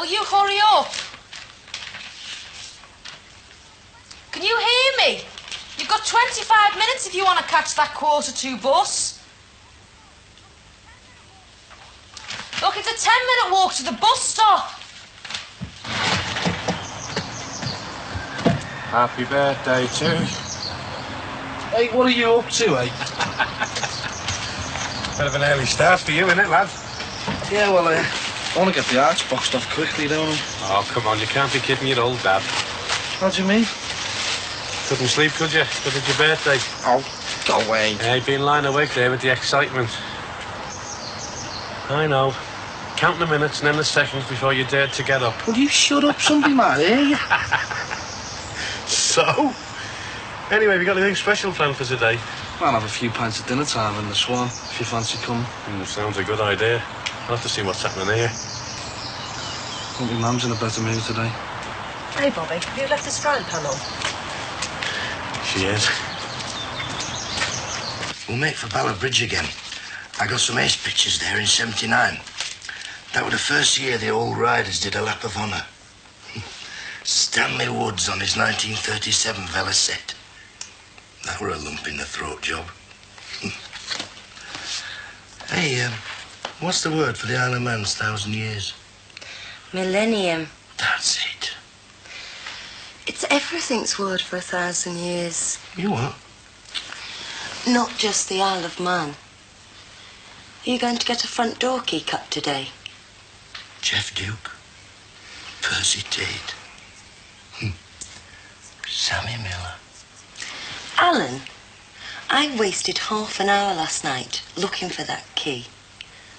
will you hurry up? Can you hear me? You've got 25 minutes if you want to catch that 1:45 bus. Look, it's a 10-minute walk to the bus stop. Happy birthday to you. Hey, what are you up to, eh? Bit of an early start for you, innit, lad? Yeah, well, I want to get the arch boxed off quickly, don't I? Oh, come on, you can't be kidding your old dad. What do you mean? Couldn't sleep, could you? Because it's your birthday. Oh, go away. Yeah, you've been lying awake there with the excitement. I know. Counting the minutes and then the seconds before you dared to get up. Will you shut up? Somebody might hear you. So? Anyway, have you got anything special planned for today? I'll have a few pints at dinner time in the Swan, if you fancy coming. Sounds a good idea. I'll have to see what's happening here. I think my mum's in a better mood today. Hey, Bobby, have you left the frying pan on? She is. We'll make for Bala Bridge again. I got some ace pictures there in '79. That was the first year the old riders did a lap of honour. Stanley Woods on his 1937 Velocette. That were a lump in the throat job. Hey, what's the word for the Isle of Man's 1,000 years? Millennium. That's it. It's everything's word for 1,000 years. You what? Not just the Isle of Man. Are you going to get a front door key cut today? Jeff Duke. Percy Tate. Sammy Miller. Alan, I wasted half an hour last night looking for that key.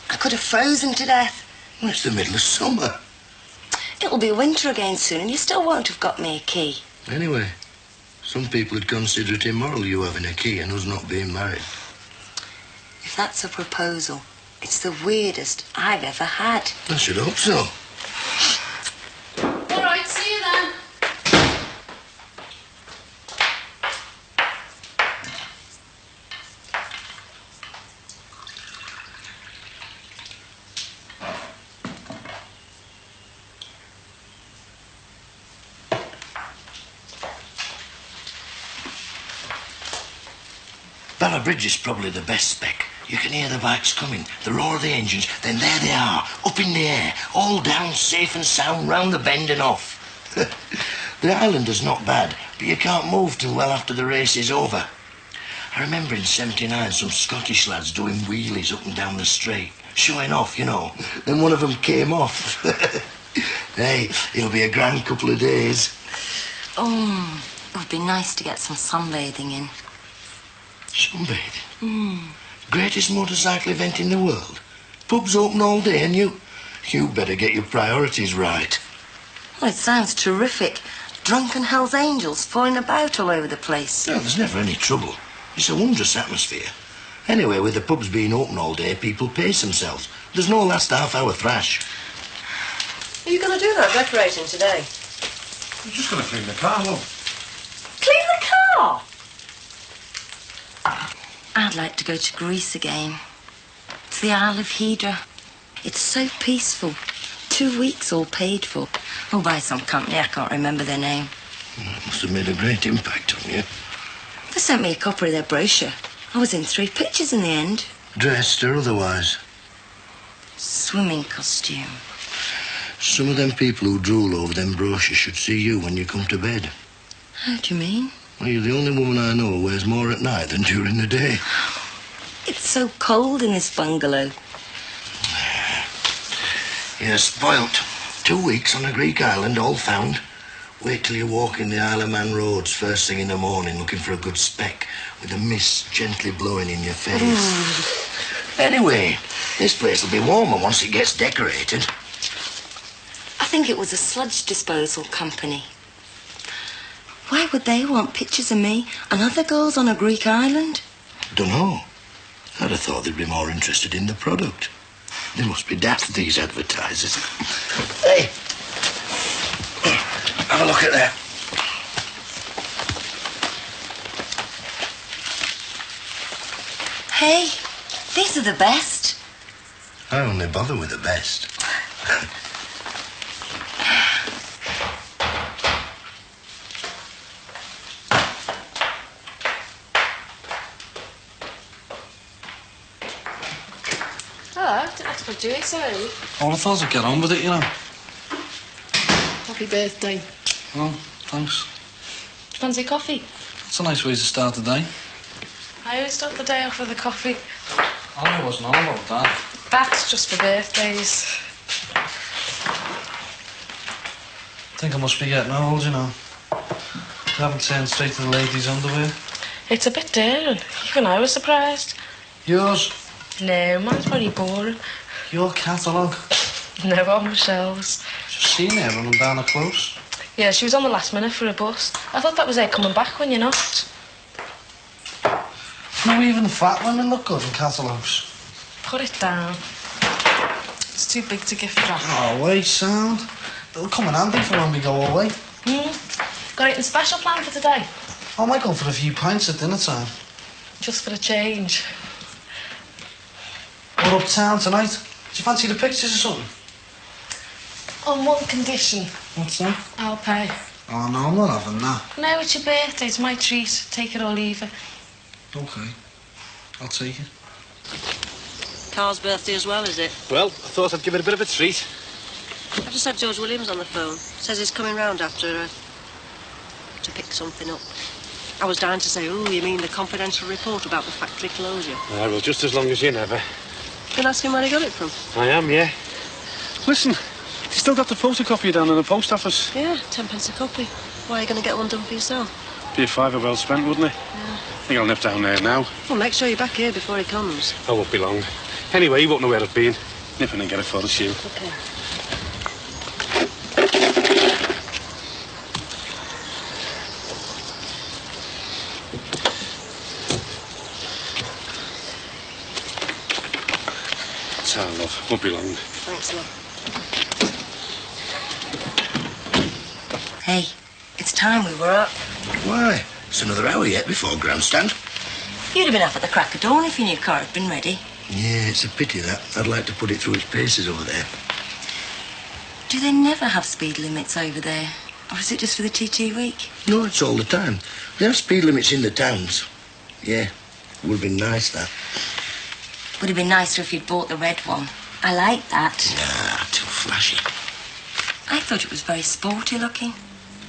I could have frozen to death. Well, it's the middle of summer. It'll be winter again soon and you still won't have got me a key. Anyway, some people would consider it immoral you having a key and us not being married. If that's a proposal, it's the weirdest I've ever had. I should hope so. All right, see you then. Bala Bridge is probably the best spec. You can hear the bikes coming, the roar of the engines, then there they are, up in the air, all down safe and sound round the bend and off. The island is not bad, but you can't move till well after the race is over. I remember in '79 some Scottish lads doing wheelies up and down the straight, showing off, you know. Then one of them came off. Hey, it'll be a grand couple of days. Oh, it would be nice to get some sunbathing in. Sunbathing? Greatest motorcycle event in the world. Pubs open all day and you better get your priorities right. Well, it sounds terrific. Drunken Hell's Angels falling about all over the place. No, there's never any trouble. It's a wondrous atmosphere. Anyway, with the pubs being open all day, people pace themselves. There's no last half-hour thrash. Are you going to do that decorating today? I'm just going to clean the car, love. Clean the car? I'd like to go to Greece again. It's the Isle of Hydra. It's so peaceful. 2 weeks all paid for. Oh, by some company, I can't remember their name. It must have made a great impact on you. They sent me a copy of their brochure. I was in 3 pictures in the end. Dressed or otherwise. Swimming costume. Some of them people who drool over them brochures should see you when you come to bed. How do you mean? Well, you're the only woman I know who wears more at night than during the day. It's so cold in this bungalow. You're spoilt. 2 weeks on a Greek island, all found. Wait till you walk in the Isle of Man roads first thing in the morning looking for a good speck with the mist gently blowing in your face. Anyway, this place will be warmer once it gets decorated. I think it was a sludge disposal company. Why would they want pictures of me and other girls on a Greek island? Dunno. I'd have thought they'd be more interested in the product. They must be daft, these advertisers. Hey, have a look at that. Hey, these are the best. I only bother with the best. What do you say? Oh, I thought I'd get on with it, you know. Happy birthday. Oh, thanks. Do you fancy coffee? It's a nice way to start the day. I always start the day off with a coffee. I wasn't on about that. That's just for birthdays. I think I must be getting old, you know. I haven't turned straight to the ladies' underwear. It's a bit daring. Even I was surprised. Yours? No, mine's very boring. Your catalogue? No, on the shelves. Just seen her running down her close. Yeah, she was on the last minute for a bus. I thought that was her coming back when you knocked. No, even the fat women look good in catalogues. Put it down. It's too big to gift wrap. Oh, wait, sound. It'll come in handy for when we go away. Got anything special planned for today? I might go for a few pints at dinner time. Just for a change. We're uptown tonight. Do you fancy the pictures or something? On one condition. What's that? I'll pay. Oh, no, I'm not having that. No, it's your birthday. It's my treat. Take it or leave it. Okay. I'll take it. Carl's birthday as well, is it? Well, I thought I'd give it a bit of a treat. I've just had George Williams on the phone. Says he's coming round after to pick something up. I was dying to say, oh, you mean the confidential report about the factory closure? Ah, well, just as long as you never. Then ask him where he got it from. I am, yeah. Listen, you still got the photocopier down in the post office? Yeah, 10 pence a copy. Why are you going to get one done for yourself? Be a fiver well spent, wouldn't it? Yeah. I think I'll nip down there now. Well, make sure you're back here before he comes. I won't be long. Anyway, you won't know where I've been. Nip in and get a photo shoot. Okay. Ta, love. Won't be long. Thanks, love. Hey, it's time we were up. Why? It's another hour yet before grandstand. You'd have been up at the crack of dawn if your new car had been ready. Yeah, it's a pity that. I'd like to put it through its paces over there. Do they never have speed limits over there? Or is it just for the TT week? No, it's all the time. They have speed limits in the towns. Yeah, it would have been nice, that. Would have been nicer if you'd bought the red one. I like that. Nah, too flashy. I thought it was very sporty looking.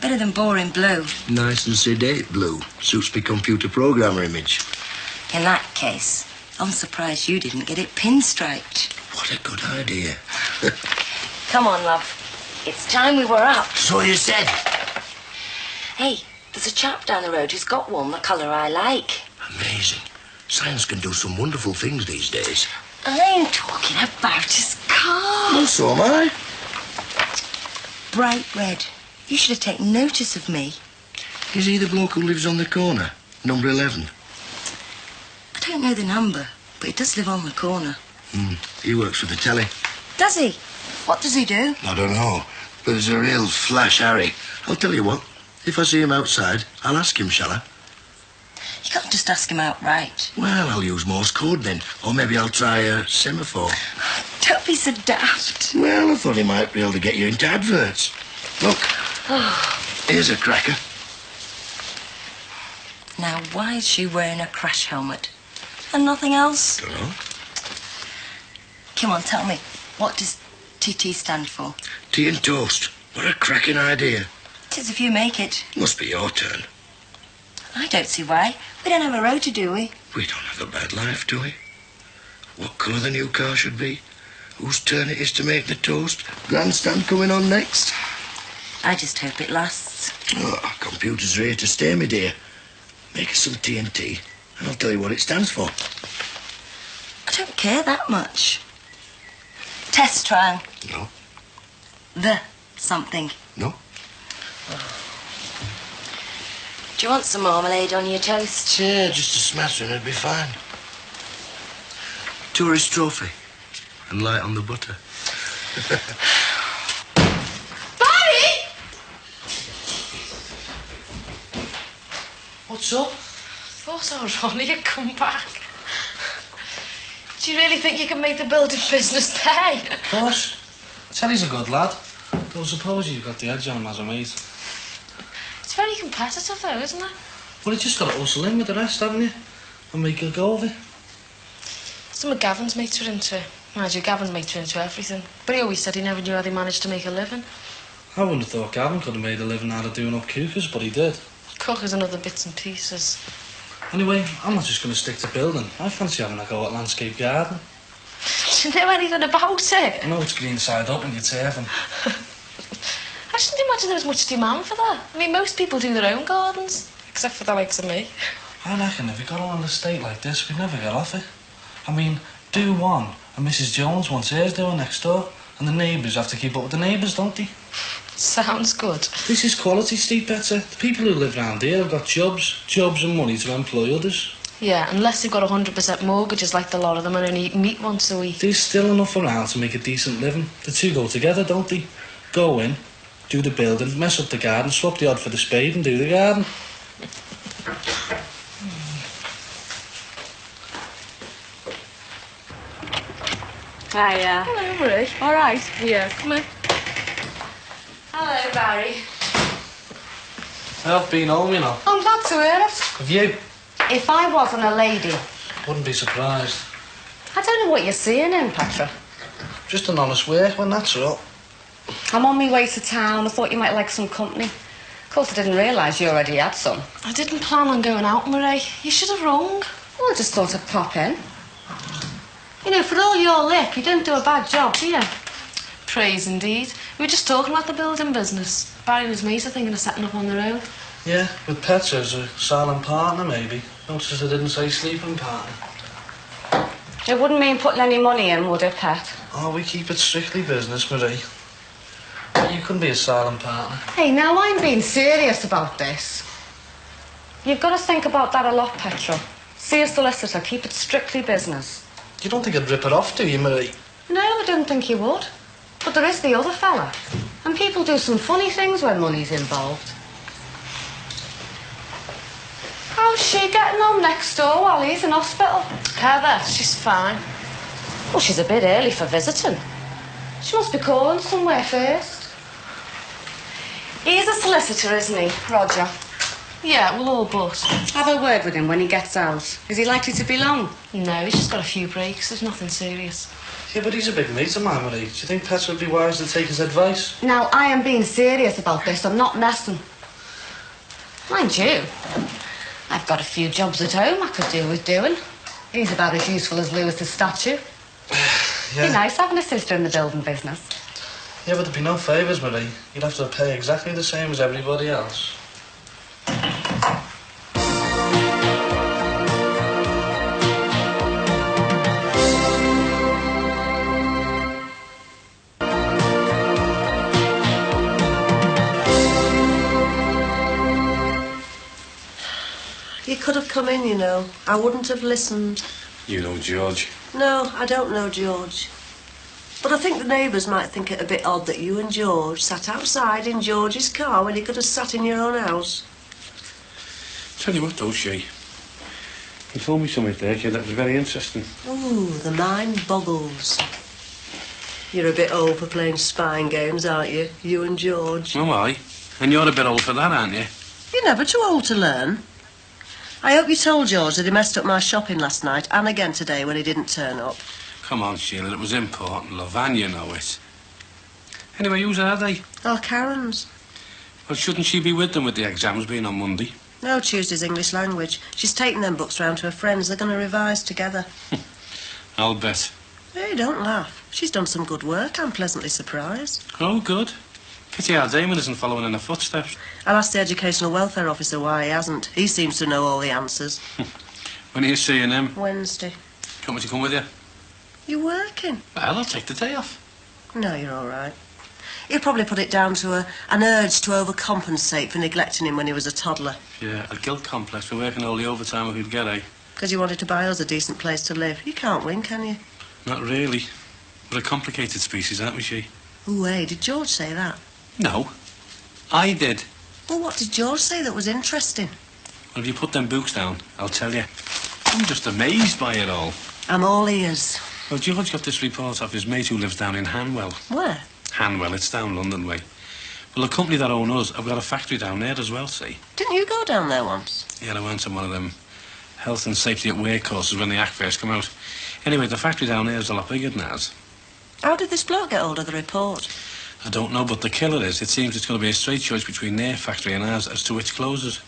Better than boring blue. Nice and sedate blue. Suits me computer programmer image. In that case, I'm surprised you didn't get it pinstriped. What a good idea. Come on, love. It's time we were up. So you said. Hey, there's a chap down the road who's got one the colour I like. Amazing. Science can do some wonderful things these days. I'm talking about his car. Well, so am I. Bright red. You should have taken notice of me. Is he the bloke who lives on the corner? Number 11? I don't know the number, but he does live on the corner. He works for the telly. Does he? What does he do? I don't know, but there's a real flash Harry. I'll tell you what, if I see him outside, I'll ask him, shall I? You can't just ask him outright. Well, I'll use Morse code then, or maybe I'll try a semaphore. Don't be so daft. Well, I thought he might be able to get you into adverts. Look, here's a cracker. Now, why is she wearing a crash helmet? And nothing else? Don't know. Come on, tell me. What does TT stand for? Tea and toast. What a cracking idea. It is if you make it. Must be your turn. I don't see why. We don't have a rota, do we? We don't have a bad life, do we? What colour the new car should be? Whose turn it is to make the toast? Grandstand coming on next? I just hope it lasts. Oh, computers are here to stay, me dear. Make us some TNT, and I'll tell you what it stands for. I don't care that much. Test trial. No. The something. No. Do you want some marmalade on your toast? Yeah, just a smattering, it'd be fine. Tourist trophy. And light on the butter. Barry! What's up? Thought I was Ronnie had come back. Do you really think you can make the building business pay? Of course. Telly's a good lad. Though suppose you've got the edge on him as a mate. It's very competitive though, isn't it? Well, you just got to hustle in with the rest, haven't you? And make a go of it. Some of Gavin's mates are into Mind you, Gavin's made her into everything. But he always said he never knew how they managed to make a living. I wouldn't have thought Gavin could have made a living out of doing up cookers, but he did. Cookers and other bits and pieces. Anyway, I'm not just going to stick to building. I fancy having a go at landscape gardening. Do you know anything about it? I know it's green side up when you're turfing. I shouldn't imagine there was much demand for that. I mean, most people do their own gardens, except for the likes of me. I reckon if we got on an estate like this, we'd never get off it. I mean, do one, and Mrs. Jones wants hers doing next door, and the neighbours have to keep up with the neighbours, don't they? Sounds good. This is quality, Steve Better. The people who live round here have got jobs and money to employ others. Yeah, unless they've got 100% mortgages like the lot of them and only eat meat once a week. There's still enough around to make a decent living. The two go together, don't they? Go in, do the building, mess up the garden, swap the odd for the spade and do the garden. Hiya. Hello, Marie. All right. Yeah, come in. Hello, Barry. I've been home, you know. I'm glad to hear it. Have you? If I wasn't a lady... Wouldn't be surprised. I don't know what you're seeing in, Petra. Just an honest workman, that's all. I'm on my way to town. I thought you might like some company. Of course, I didn't realise you already had some. I didn't plan on going out, Marie. You should have rung. Well, I just thought I'd pop in. You know, for all your lick, you didn't do a bad job, do you? Praise indeed. We were just talking about the building business. Barry and his mates are thinking of setting up on their own. Yeah, with Petra as a silent partner, maybe. Notice I didn't say sleeping partner. It wouldn't mean putting any money in, would it, Pet? Oh, we keep it strictly business, Marie. You couldn't be a silent partner. Hey, now I'm being serious about this. You've got to think about that a lot, Petra. See a solicitor, keep it strictly business. You don't think I'd rip it off, do you, Marie? No, I didn't think you would. But there is the other fella. And people do some funny things when money's involved. How's she getting on next door while he's in hospital? Heather, she's fine. Well, she's a bit early for visiting. She must be calling somewhere first. He's a solicitor, isn't he, Roger? Yeah, we'll all but. Have a word with him when he gets out. Is he likely to be long? No, he's just got a few breaks. There's nothing serious. Yeah, but he's a big mate of mine, Marie. Do you think Petra would be wise to take his advice? Now, I am being serious about this. I'm not messing. Mind you, I've got a few jobs at home I could do with doing. He's about as useful as Lewis's statue. Yeah. Be nice having a sister in the building business. Yeah, but there'd be no favours, Marie. You'd have to pay exactly the same as everybody else. You could have come in, you know. I wouldn't have listened. You know George. No, I don't know George. But I think the neighbours might think it a bit odd that you and George sat outside in George's car when you could have sat in your own house. Tell you what, though, Shay. You told me something there, kid, that was very interesting. Ooh, the mind boggles. You're a bit old for playing spying games, aren't you? You and George. Oh, aye. And you're a bit old for that, aren't you? You're never too old to learn. I hope you told George that he messed up my shopping last night and again today when he didn't turn up. Come on, Sheila, it was important, love, and you know it. Anyway, whose are they? Oh, Karen's. Well, shouldn't she be with them with the exams being on Monday? No, Tuesday's English language. She's taking them books round to her friends. They're going to revise together. I'll bet. Hey, don't laugh. She's done some good work. I'm pleasantly surprised. Oh, good. Pity our Damon isn't following in her footsteps. I'll ask the educational welfare officer why he hasn't. He seems to know all the answers. When are you seeing him? Wednesday. Do you want me to come with you? You working? Well, I'll take the day off. No, you're all right. He'll probably put it down to an urge to overcompensate for neglecting him when he was a toddler. Yeah, a guilt complex for working all the overtime we could get, eh? Because you wanted to buy us a decent place to live. You can't win, can you? Not really. We're a complicated species, aren't we, She? Ooh, hey, did George say that? No. I did. Well, what did George say that was interesting? Well, if you put them books down, I'll tell you. I'm just amazed by it all. I'm all ears. Well, George got this report off his mate who lives down in Hanwell. Where? Hanwell, it's down London way. Well, the company that own us have got a factory down there as well, see? Didn't you go down there once? Yeah, I went on one of them health and safety at work courses when the Act first come out. Anyway, the factory down here is a lot bigger than ours. How did this bloke get hold of the report? I don't know, but the killer is, it seems it's going to be a straight choice between their factory and ours as to which closes.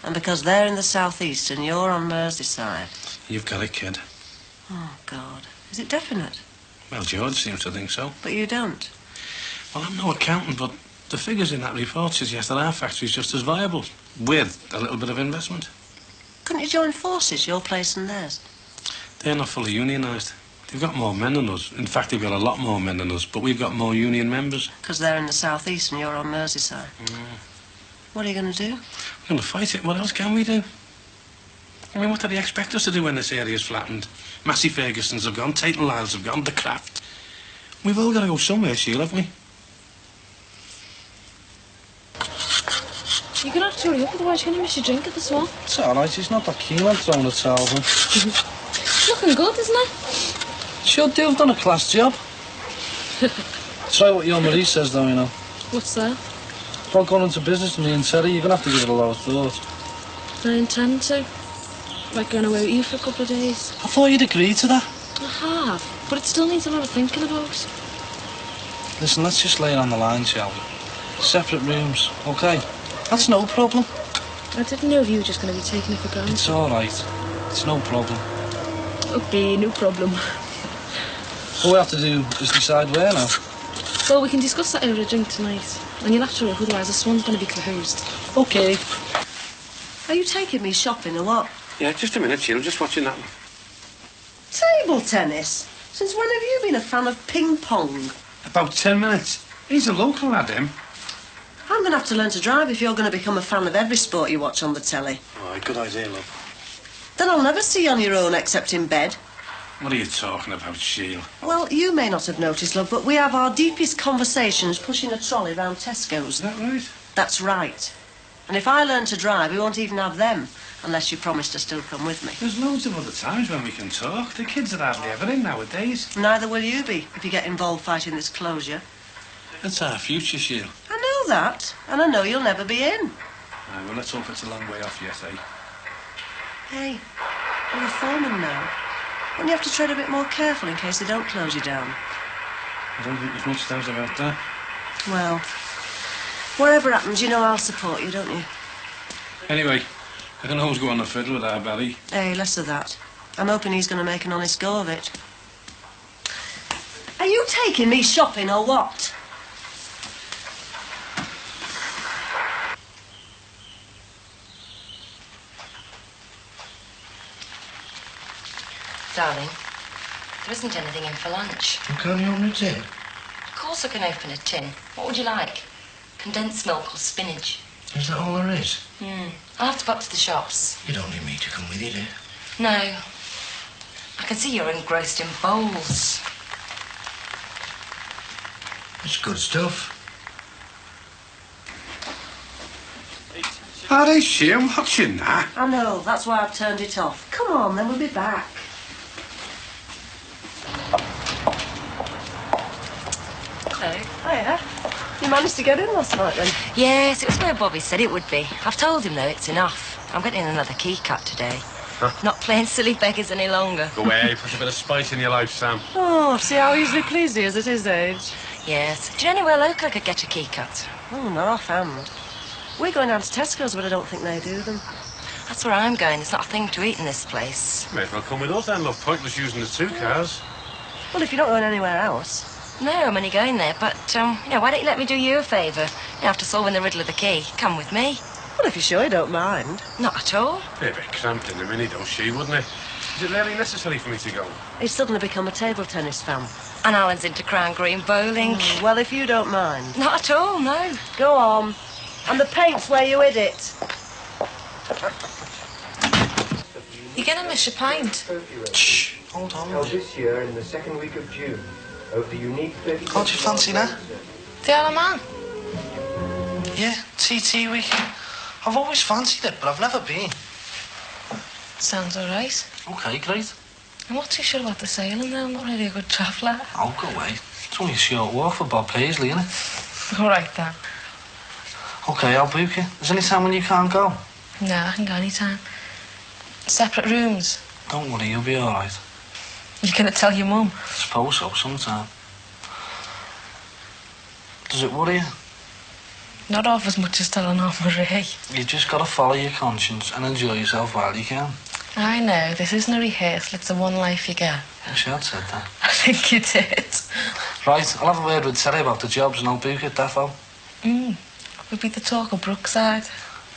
And because they're in the southeast and you're on Merseyside. You've got it, kid. Oh, God. Is it definite? Well, George seems to think so. But you don't. Well, I'm no accountant, but the figures in that report suggest that our factory's just as viable, with a little bit of investment. Couldn't you join forces, your place and theirs? They're not fully unionised. They've got more men than us. In fact, they've got a lot more men than us, but we've got more union members. Because they're in the southeast and you're on Merseyside. What are you going to do? We're going to fight it. What else can we do? I mean, what do they expect us to do when this area's flattened? Massey Ferguson's have gone, Tate and Lyle's have gone, the Craft. We've all got to go somewhere, Sheila, haven't we? You're going to have to hurry up, otherwise you're going to miss your drink at the Swan. It's all right. He's not that keen on throwing the towels in. It's looking good, isn't it? Sure do have done a class job. Try what your Marie says, though, you know. What's that? About going into business with me and Terry, you're going to have to give it a lot of thought. I intend to. Like going away with you for a couple of days. I thought you'd agree to that. I have, but it still needs a lot of thinking about. Listen, let's just lay it on the line, shall we? Separate rooms, OK? That's no problem. I didn't know if you were just going to be taking it for granted. It's all right. It's no problem. OK, no problem. All we have to do is decide where now. Well, we can discuss that over a drink tonight. And you'll have to look, otherwise the Swan's going to be closed. OK. Are you taking me shopping or what? Yeah, just a minute, Sheila. I'm just watching that one. Table tennis? Since when have you been a fan of ping pong? About 10 minutes. He's a local lad, him. I'm going to have to learn to drive if you're going to become a fan of every sport you watch on the telly. All right, good idea, love. Then I'll never see you on your own except in bed. What are you talking about, Sheila? Well, you may not have noticed, love, but we have our deepest conversations pushing a trolley round Tesco's. Is that right? That's right. And if I learn to drive, we won't even have them, unless you promise to still come with me. There's loads of other times when we can talk. The kids are hardly ever in nowadays. Neither will you be if you get involved fighting this closure. That's our future, Sheila. I know that, and I know you'll never be in. Right, well, let's hope it's a long way off yet, eh? Hey, you're a foreman now. Wouldn't you have to tread a bit more careful in case they don't close you down? I don't think there's much doubt about that. Well, whatever happens, you know I'll support you, don't you? Anyway, I can always go on the fiddle with our Barry. Hey, less of that. I'm hoping he's going to make an honest go of it. Are you taking me shopping or what? Darling, there isn't anything in for lunch. You can't open a tin? Of course I can open a tin. What would you like? Condensed milk or spinach? Is that all there is? I'll have to pop to the shops. You don't need me to come with you, do you? No. I can see you're engrossed in bowls. It's good stuff. Are they sure watching that? I know, that's why I've turned it off. Come on, then we'll be back. Hello. Hiya. You managed to get in last night, then? Yes, it was where Bobby said it would be. I've told him, though, it's enough. I'm getting another key cut today. Huh? Not playing silly beggars any longer. Go away, put a bit of spice in your life, Sam. Oh, see how easily pleased he is at his age. Yes. Do you know anywhere local I could get a key cut? Oh, not offhand. We're going down to Tesco's, but I don't think they do them. That's where I'm going. There's not a thing to eat in this place. May as well come with us then, love. Pointless using the two cars. Well, if you're not going anywhere else. No, I'm only going there, but, why don't you let me do you a favour? After solving the riddle of the key, come with me. Well, if you're sure you don't mind. Not at all. Be a bit cramped in a minute, don't she, wouldn't it? Is it really necessary for me to go? He's suddenly become a table tennis fan. And Alan's into Crown Green bowling. Well, if you don't mind. Not at all, no. Go on. And the paint's where you hid it. You're going to miss your pint. Shh, hold on. Held this year in the second week of June over the unique 30. Can't you fancy that? The Isle of Man. Yeah, TT week. I've always fancied it, but I've never been. Sounds all right. OK, great. I'm not too sure about the sailing now. I'm not really a good traveller. I'll go away. It's only a short walk for Bob Paisley, isn't it? All right, then. OK, I'll book you. Is there any time when you can't go? No, I can go any time. Separate rooms. Don't worry, you'll be all right. You gonna tell your mum? Suppose so, sometime. Does it worry you? Not half as much as telling Aunt Marie. You just gotta follow your conscience and enjoy yourself while you can. I know, this isn't a rehearsal, it's the one life you get. I wish I'd said that. I think you did. Right, I'll have a word with Terry about the jobs and I'll book it, defo. We'll be the talk of Brookside.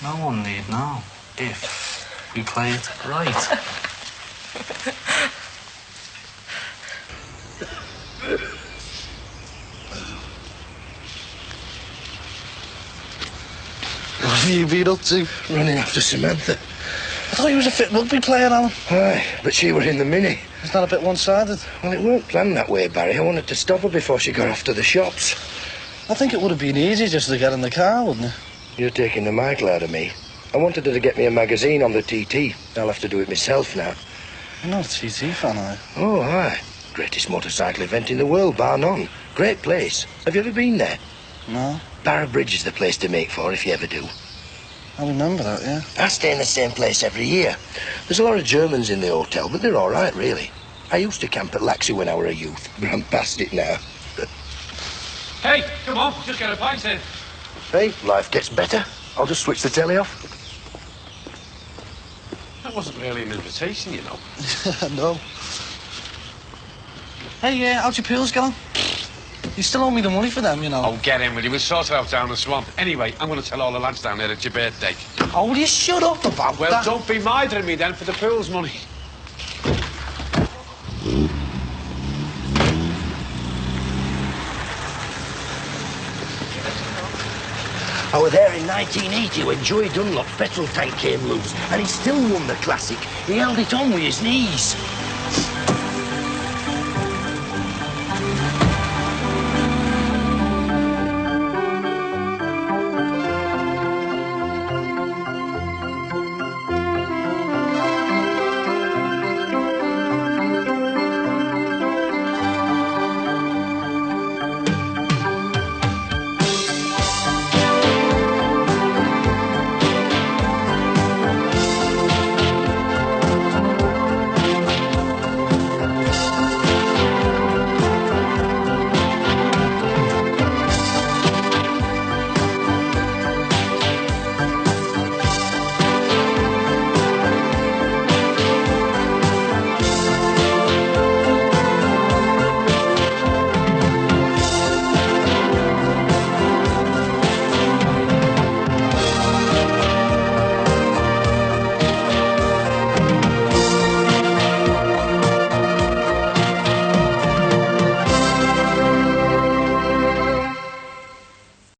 No one need know if we play it right. What have you been up to? Running after Samantha. I thought he was a fit rugby player, Alan. Aye, but she were in the Mini. Is that a bit one-sided? Well, it weren't planned that way, Barry. I wanted to stop her before she got off to the shops. I think it would have been easy just to get in the car, wouldn't it? You're taking the Michael out of me. I wanted her to get me a magazine on the TT. I'll have to do it myself now. I'm not a TT fan, are you? Oh, aye. Greatest motorcycle event in the world, bar none. Great place. Have you ever been there? No. Barra Bridge is the place to make for if you ever do. I remember that, yeah. I stay in the same place every year. There's a lot of Germans in the hotel, but they're all right, really. I used to camp at Laxey when I were a youth, but I'm past it now. Hey, come on, just get a pint in. Hey, life gets better. I'll just switch the telly off. That wasn't really an invitation, you know. No. Hey, how'd your pools going? You still owe me the money for them, you know. Oh, get in with you. We'll sort it out down the swamp. Anyway, I'm going to tell all the lads down there it's your birthday. Oh, will you shut up about Well, that? don't be mithering me then for the pool's money. I was there in 1980 when Joey Dunlop's petrol tank came loose, and he still won the classic. He held it on with his knees.